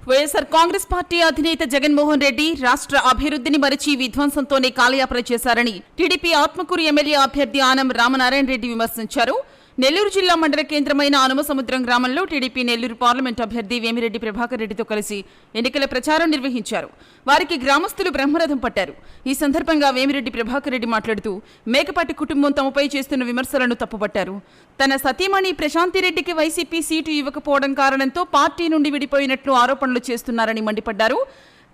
YSR Congress party అధినేత జగన్మోహన్ రెడ్డి రాష్ట్ర అభివృద్ధిని మరిచి విధ్వంసంతోనే కాలయాపన చేశారని టీడీపీ ఆత్మకూరు ఎమ్మెల్యే అభ్యర్థి ఆనం రామనారాయణ రెడ్డి విమర్శించారు. నెల్లూరు జిల్లా మండల కేంద్రమైన అనుమసముద్రం గ్రామంలో టీడీపీ నెల్లూరు పార్లమెంట్ అభ్యర్థి వేమిరెడ్డి ప్రభాకర్ రెడ్డితో కలిసి ఎన్నికల ప్రచారం నిర్వహించారు. వారికి గ్రామస్తులు బ్రహ్మరథం పట్టారు. ఈ సందర్భంగా వేమిరెడ్డి ప్రభాకర్ రెడ్డి మాట్లాడుతూ మేకపాటి కుటుంబం తమపై చేస్తున్న విమర్శలను తప్పుపట్టారు. తన సతీమణి ప్రశాంతిరెడ్డికి వైసీపీ సీటు ఇవ్వకపోవడం కారణంతో పార్టీ నుండి విడిపోయినట్లు ఆరోపణలు చేస్తున్నారని మండిపడ్డారు.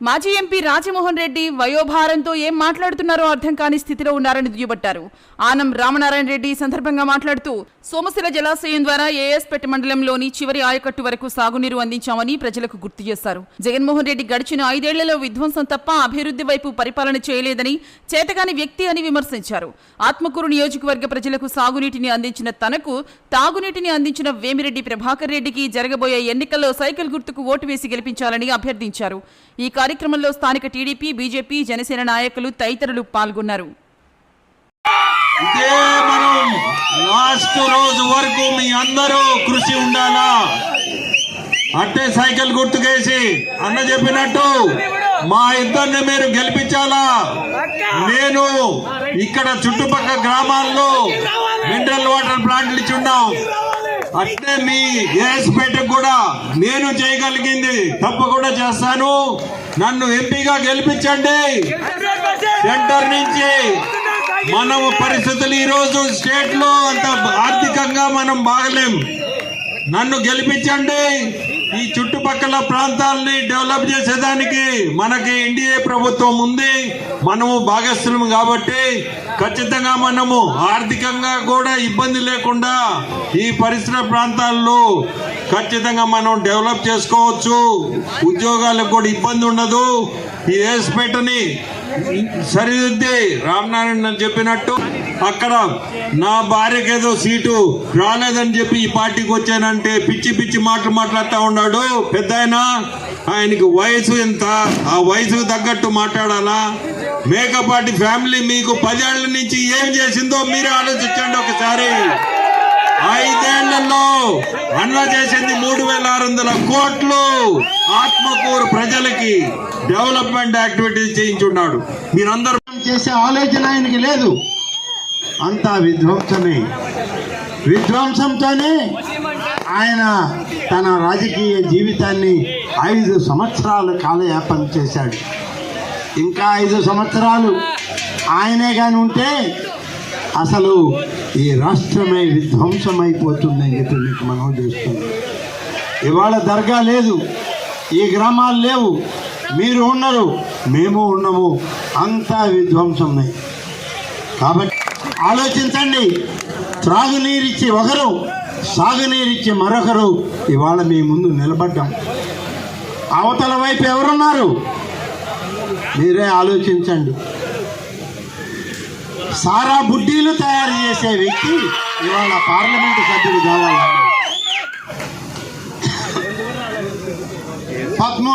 మాజీ ఎంపీ రాజమోహన్ రెడ్డి వయోభారంతో ఏం మాట్లాడుతున్నారో అర్థం కాని స్థితిలో ఉన్నారని దుయ్యబట్టారు. ఆనం రామనారాయణ రెడ్డి ఈ సందర్భంగా మాట్లాడుతూ సోమశిల జలాశయం ద్వారా ఏఎస్పేట మండలంలోని చివరి ఆయకట్టు వరకు సాగునీరు అందించామని ప్రజలకు గుర్తు చేశారు. జగన్మోహన్ రెడ్డి గడిచిన 5 ఏళ్లలో విధ్వంసం తప్ప అభివృద్ధి వైపు పరిపాలన చేయలేదని, చేతగాని వ్యక్తి అని విమర్శించారు. ఆత్మకూరు నియోజకవర్గ ప్రజలకు సాగునీటిని అందించిన తనకు తాగునీటిని అందించిన వేమిరెడ్డి ప్రభాకర్ రెడ్డికి జరగబోయే ఎన్నికల్లో సైకిల్ గుర్తుకు ఓటు వేసి గెలిపించాలని అభ్యర్థించారు. ఈ కార్యక్రమంలో స్థానిక టీడీపీ, బీజేపీ, జనసేన నాయకులు తదితరులు పాల్గొన్నారు. ఇదే మనం లాస్ట్ రోజు వరకు మీ అందరూ కృషి ఉండాలా. అట్టే సైకిల్ గుర్తుకేసి అన్న చెప్పినట్టు మా ఇద్దరిని మీరు గెలిపించాలా. నేను ఇక్కడ చుట్టుపక్కల గ్రామాల్లో మినరల్ వాటర్ ప్లాంట్లు ఇచ్చున్నాం. అట్లే మీ ఏఎస్పేటకు కూడా నేను చేయగలిగింది తప్పకుండా చేస్తాను. నన్ను ఎంపీగా గెలిపించండి. సెంటర్ నుంచి మనం పరిస్థితులు ఈరోజు స్టేట్ లో అంత ఆర్థికంగా మనం బాగలేం. నన్ను గెలిపించండి. ఈ చుట్టుపక్కల ప్రాంతాలని డెవలప్ చేసేదానికి మనకి ఎన్డీఏ ప్రభుత్వం ఉంది. మనము భాగస్థులం కాబట్టి ఖచ్చితంగా మనము ఆర్థికంగా కూడా ఇబ్బంది లేకుండా ఈ పరిసర ప్రాంతాల్లో ఖచ్చితంగా మనం డెవలప్ చేసుకోవచ్చు. ఉద్యోగాలకు కూడా ఇబ్బంది ఉండదు. ఈ ఏఎస్పేటని సరిదిద్ది రామనారాయణ చెప్పినట్టు అక్కడ నా భార్యకి ఏదో సీటు రాలేదని చెప్పి ఈ పార్టీకి వచ్చానంటే పిచ్చి పిచ్చి మాటలు మాట్లాడుతూ ఉన్నాడు. పెద్ద ఆయనకి వయసు ఎంత, ఆ వయసుకు తగ్గట్టు మాట్లాడాలా. మేకపాటి ఫ్యామిలీ మీకు 10 ఏళ్ల నుంచి ఏం చేసిందో మీరే ఆలోచించండి ఒకసారి. 5 ఏళ్లలో అన్న చేసింది 3600 కోట్లు ఆత్మకూరు ప్రజలకి డెవలప్మెంట్ యాక్టివిటీస్ చేయించున్నాడు. మీరందరూ చేసే ఆలోచన ఆయనకి లేదు. అంతా విధ్వంసమే. విధ్వంసంతోనే ఆయన తన రాజకీయ జీవితాన్ని 5 సంవత్సరాలు కాలయాపన చేశాడు. ఇంకా 5 సంవత్సరాలు ఆయనే కానీ ఉంటే అసలు ఈ రాష్ట్రమే విధ్వంసమైపోతుందని చెప్పి మీకు మనం చేస్తున్నాం. ఇవాళ దర్గా లేదు, ఈ గ్రామాలు లేవు, మీరు ఉండరు, మేము ఉండము, అంతా విధ్వంసమే. కాబట్టి ఆలోచించండి. త్రాగునీరిచ్చి ఒకరు, సాగునీరిచ్చి మరొకరు ఇవాళ మీ ముందు నిలబడ్డాం. అవతల వైపు ఎవరున్నారు మీరే ఆలోచించండి. సారా బుడ్డీలు తయారు చేసే వ్యక్తి ఇవాళ పార్లమెంటు సభ్యులు కావాలి. 13